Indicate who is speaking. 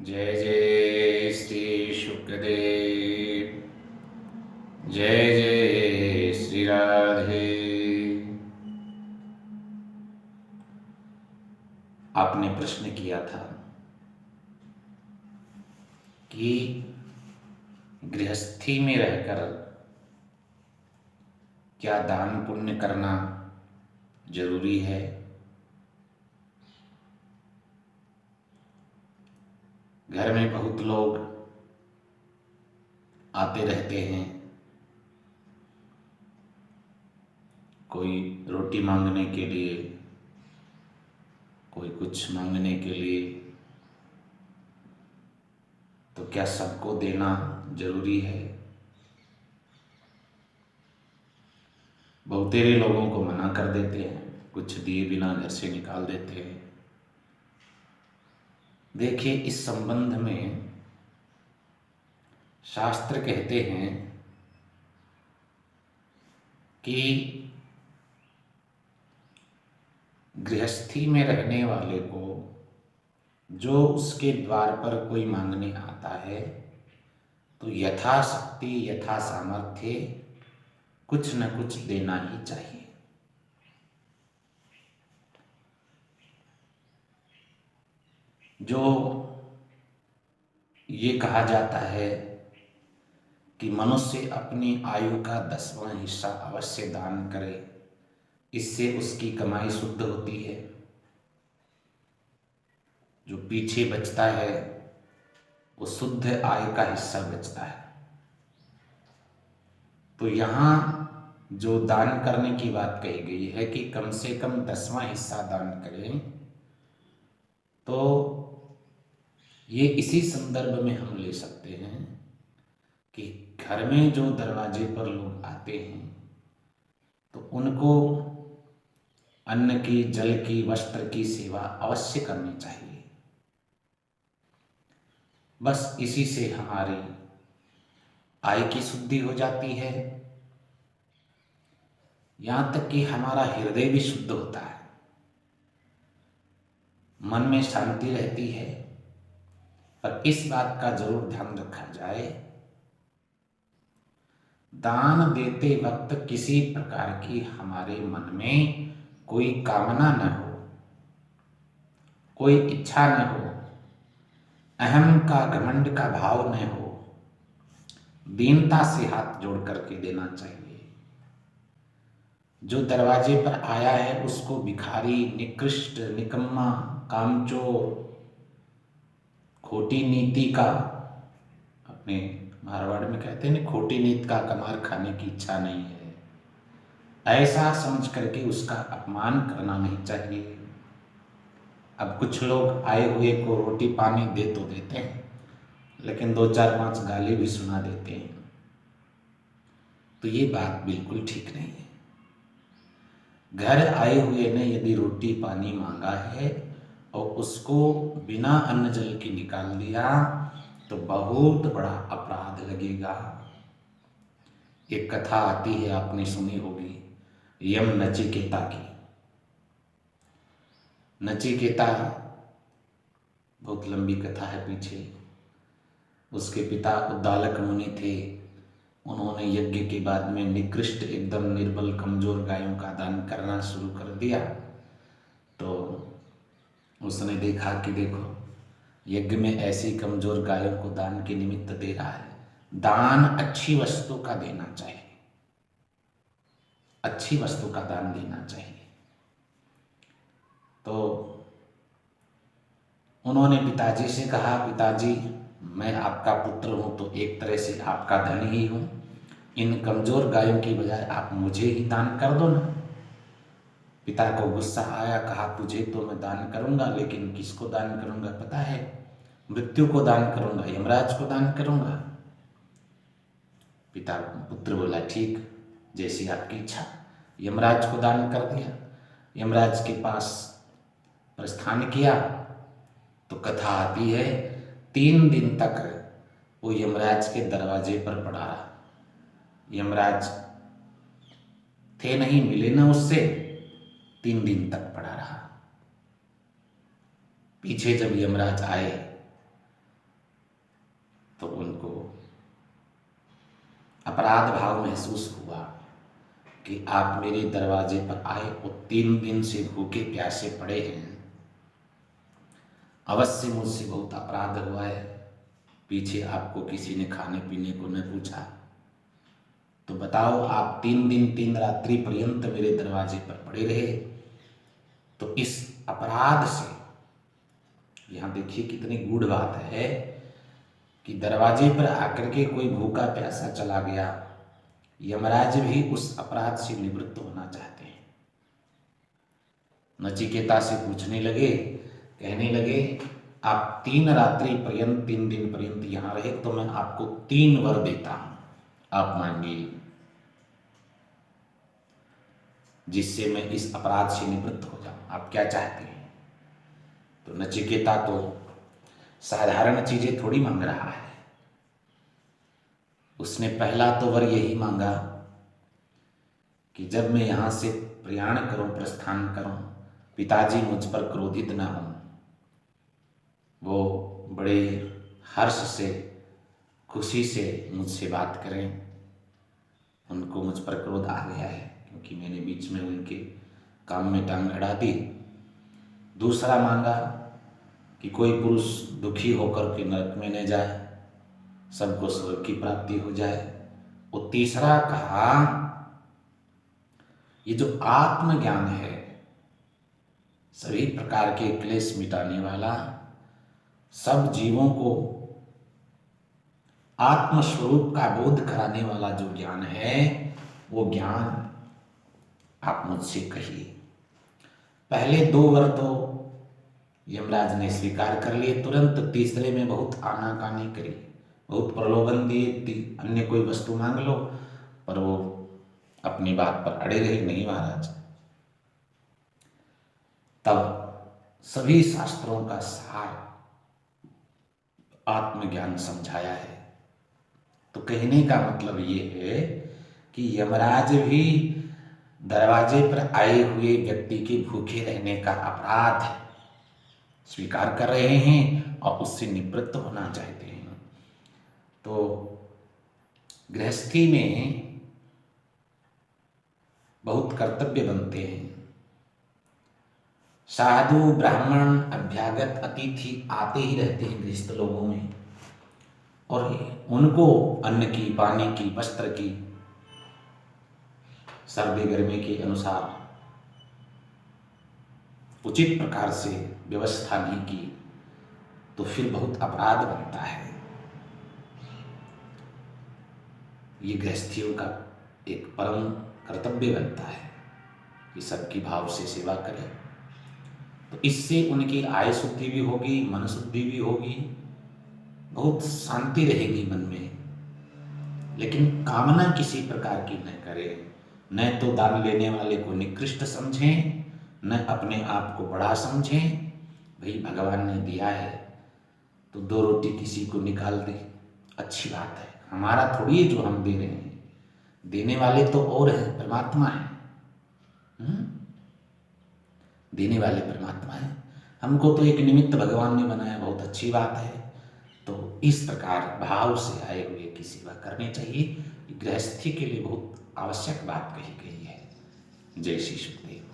Speaker 1: जय जय श्री शुक्रदेव। जय जय श्री राधे। आपने प्रश्न किया था कि गृहस्थी में रहकर क्या दान पुण्य करना जरूरी है। घर में बहुत लोग आते रहते हैं, कोई रोटी मांगने के लिए, कोई कुछ मांगने के लिए, तो क्या सबको देना जरूरी है। बहुतेरे लोगों को मना कर देते हैं, कुछ दिए बिना घर से निकाल देते हैं। देखिए, इस संबंध में शास्त्र कहते हैं कि गृहस्थी में रहने वाले को जो उसके द्वार पर कोई मांगने आता है तो यथाशक्ति यथा सामर्थ्य कुछ न कुछ देना ही चाहिए। जो ये कहा जाता है कि मनुष्य अपनी आयु का 10वां हिस्सा अवश्य दान करे, इससे उसकी कमाई शुद्ध होती है। जो पीछे बचता है वो शुद्ध आय का हिस्सा बचता है। तो यहाँ जो दान करने की बात कही गई है कि कम से कम 10वां हिस्सा दान करें, तो ये इसी संदर्भ में हम ले सकते हैं कि घर में जो दरवाजे पर लोग आते हैं तो उनको अन्न की, जल की, वस्त्र की सेवा अवश्य करनी चाहिए। बस इसी से हमारी आय की शुद्धि हो जाती है, यहां तक कि हमारा हृदय भी शुद्ध होता है, मन में शांति रहती है। पर इस बात का जरूर ध्यान रखा जाए, दान देते वक्त किसी प्रकार की हमारे मन में कोई कामना न हो, कोई इच्छा न हो, अहम का, घमंड का भाव न हो। दीनता से हाथ जोड़ करके देना चाहिए। जो दरवाजे पर आया है उसको भिखारी, निकृष्ट, निकम्मा, कामचोर, खोटी नीति का, अपने मारवाड़ में कहते हैं ना, खोटी नीति का कमार खाने की इच्छा नहीं है, ऐसा समझ करके उसका अपमान करना नहीं चाहिए। अब कुछ लोग आए हुए को रोटी पानी दे तो देते हैं, लेकिन 2-4-5 गाली भी सुना देते हैं। तो ये बात बिल्कुल ठीक नहीं है। घर आए हुए ने यदि रोटी पानी मांगा है और उसको बिना अन्न जल के निकाल दिया तो बहुत बड़ा अपराध लगेगा। एक कथा आती है, आपने सुनी होगी, यम नचिकेता की। नचिकेता, बहुत लंबी कथा है पीछे। उसके पिता उद्दालक मुनि थे। उन्होंने यज्ञ के बाद में निकृष्ट, एकदम निर्बल, कमजोर गायों का दान करना शुरू कर दिया। तो उसने देखा कि देखो, यज्ञ में ऐसी कमजोर गायों को दान के निमित्त दे रहा है। दान अच्छी वस्तु का देना चाहिए, अच्छी वस्तु का दान देना चाहिए। तो उन्होंने पिताजी से कहा, पिताजी मैं आपका पुत्र हूं तो एक तरह से आपका धन ही हूं, इन कमजोर गायों की बजाय आप मुझे ही दान कर दो ना। पिता को गुस्सा आया, कहा तुझे तो मैं दान करूंगा, लेकिन किसको दान करूंगा पता है? मृत्यु को दान करूंगा, यमराज को दान करूंगा। पिता, पुत्र बोला ठीक, जैसी आपकी इच्छा। यमराज को दान कर दिया। यमराज के पास प्रस्थान किया तो कथा आती है 3 दिन तक वो यमराज के दरवाजे पर पड़ा रहा। यमराज थे नहीं, मिले ना उससे, 3 दिन तक पड़ा रहा। पीछे जब यमराज आए अपराध भाव महसूस हुआ कि आप मेरे दरवाजे पर आए और 3 दिन से भूखे प्यासे पड़े हैं, अवश्य मुझसे बहुत अपराध हुआ है। पीछे आपको किसी ने खाने पीने को न पूछा, तो बताओ आप 3 दिन 3 रात्रि पर्यंत मेरे दरवाजे पर पड़े रहे, तो इस अपराध से, यहां देखिए कितनी गूढ़ बात है कि दरवाजे पर आकर के कोई भूखा प्यासा चला गया, यमराज भी उस अपराध से निवृत्त होना चाहते हैं। नचिकेता से पूछने लगे, कहने लगे आप 3 रात्रि पर्यंत 3 दिन पर्यंत यहां रहे तो मैं आपको 3 वर देता हूं, आप मांगिए, जिससे मैं इस अपराध से निवृत्त हो जाऊं। आप क्या चाहते हैं? तो नचिकेता तो साधारण चीजें थोड़ी मांग रहा है। उसने पहला तो वर यही मांगा कि जब मैं यहां से प्रयाण करूं, प्रस्थान करूं, पिताजी मुझ पर क्रोधित ना हों, वो बड़े हर्ष से, खुशी से मुझसे बात करें। उनको मुझ पर क्रोध आ गया है क्योंकि मैंने बीच में उनके काम में टांग अड़ा दी। दूसरा मांगा कि कोई पुरुष दुखी होकर के नरक में न जाए, सबको स्वर्ग की प्राप्ति हो जाए। और तीसरा कहा, ये जो आत्मज्ञान है, सभी प्रकार के क्लेश मिटाने वाला, सब जीवों को आत्मस्वरूप का बोध कराने वाला जो ज्ञान है, वो ज्ञान आप मुझसे कहिए। पहले 2 वर तो यमराज ने स्वीकार कर लिए तुरंत। तीसरे में बहुत आनाकानी करी, बहुत प्रलोभन दिए, अन्य कोई वस्तु मांग लो, पर वो अपनी बात पर अड़े रहे, नहीं महाराज। तब सभी शास्त्रों का सार आत्मज्ञान समझाया है। तो कहने का मतलब ये है कि यमराज भी दरवाजे पर आए हुए व्यक्ति के भूखे रहने का अपराध स्वीकार कर रहे हैं और उससे निवृत्त होना चाहते हैं। तो गृहस्थी में बहुत कर्तव्य बनते हैं। साधु, ब्राह्मण, अभ्यागत, अतिथि आते ही रहते हैं गृहस्थ लोगों में, और उनको अन्न की, पानी की, वस्त्र की, सर्दी गर्मी के अनुसार उचित प्रकार से व्यवस्था नहीं की तो फिर बहुत अपराध बनता है। ये गृहस्थियों का एक परम कर्तव्य बनता है कि सबकी भाव से सेवा करें। तो इससे उनकी आय शुद्धि भी होगी, मन शुद्धि भी होगी, बहुत शांति रहेगी मन में। लेकिन कामना किसी प्रकार की न करें, न तो दान लेने वाले को निकृष्ट समझें, न अपने आप को बड़ा समझें। भाई भगवान ने दिया है तो 2 रोटी किसी को निकाल दे, अच्छी बात है, हमारा थोड़ी है जो हम दे रहे हैं, देने वाले तो और हैं, परमात्मा है। देने वाले परमात्मा है, हमको तो एक निमित्त भगवान ने बनाया, बहुत अच्छी बात है। तो इस प्रकार भाव से आए हुए की सेवा करनी चाहिए। गृहस्थी के लिए बहुत आवश्यक बात कही गई है। जय श्री सुखदेव।